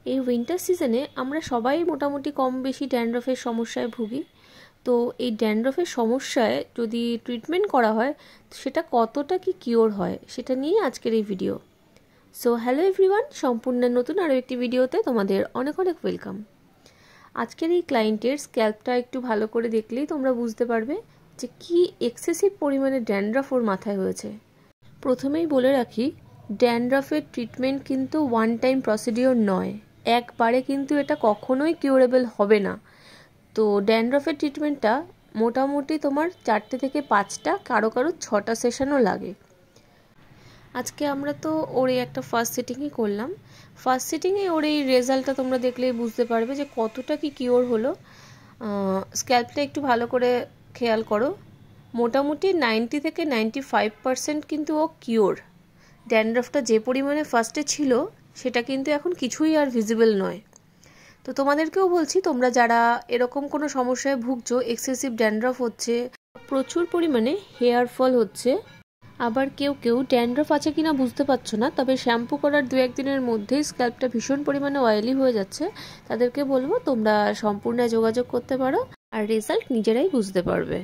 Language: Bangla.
এই উইন্টার সিজনে আমরা সবাই মোটামুটি কম বেশি ড্যান্ড্রফের সমস্যায় ভুগি। তো এই ড্যান্ড্রফের সমস্যায় যদি ট্রিটমেন্ট করা হয় সেটা কতটা কি কিওর হয় সেটা নিয়ে আজকের এই ভিডিও। সো হ্যালো এভরিওয়ান, সম্পূর্ণ নতুন আরও একটি ভিডিওতে তোমাদের অনেক অনেক ওয়েলকাম। আজকের এই ক্লায়েন্টের স্ক্যাল্পটা একটু ভালো করে দেখলেই তোমরা বুঝতে পারবে যে কি এক্সেসিভ পরিমাণে ড্যান্ড্রফ ওর মাথায় হয়েছে। প্রথমেই বলে রাখি, ড্যান্ড্রফের ট্রিটমেন্ট কিন্তু ওয়ান টাইম প্রসিডিওর নয়, একবারে কিন্তু এটা কখনোই কিউরেবল হবে না। তো ড্যান্ড্রফের ট্রিটমেন্টটা মোটামুটি তোমার 4 থেকে 5টা, কারো 6টা সেশনও লাগে। আজকে আমরা তো ওর এই একটা ফার্স্ট সিটিংই করলাম। ফার্স্ট সিটিংয়ে ওর এই রেজাল্টটা তোমরা দেখলেই বুঝতে পারবে যে কতটা কি কিওর হলো। স্ক্যাল্পটা একটু ভালো করে খেয়াল করো, মোটামুটি 90 থেকে 95% কিন্তু ও কিওর। ড্যান্ড্রফটা যে পরিমাণে ফার্স্টে ছিল সেটা কিন্তু এখন কিছুই আর ভিজিবল নয়। তো তোমাদেরকেও বলছি, তোমরা যারা এরকম কোনো সমস্যায় ভুগছো, এক্সেসিভ ড্যান্ড্রফ হচ্ছে, প্রচুর পরিমাণে হেয়ার ফল হচ্ছে, আবার কেউ ড্যান্ড্রফ আছে কিনা বুঝতে পারছো না, তবে শ্যাম্পু করার 2-1 দিনের মধ্যেই স্ক্যাল্পটা ভীষণ পরিমাণে অয়েলি হয়ে যাচ্ছে, তাদেরকে বলবো তোমরা সম্পূর্ণ যোগাযোগ করতে পারো আর রেজাল্ট নিজেরাই বুঝতে পারবে।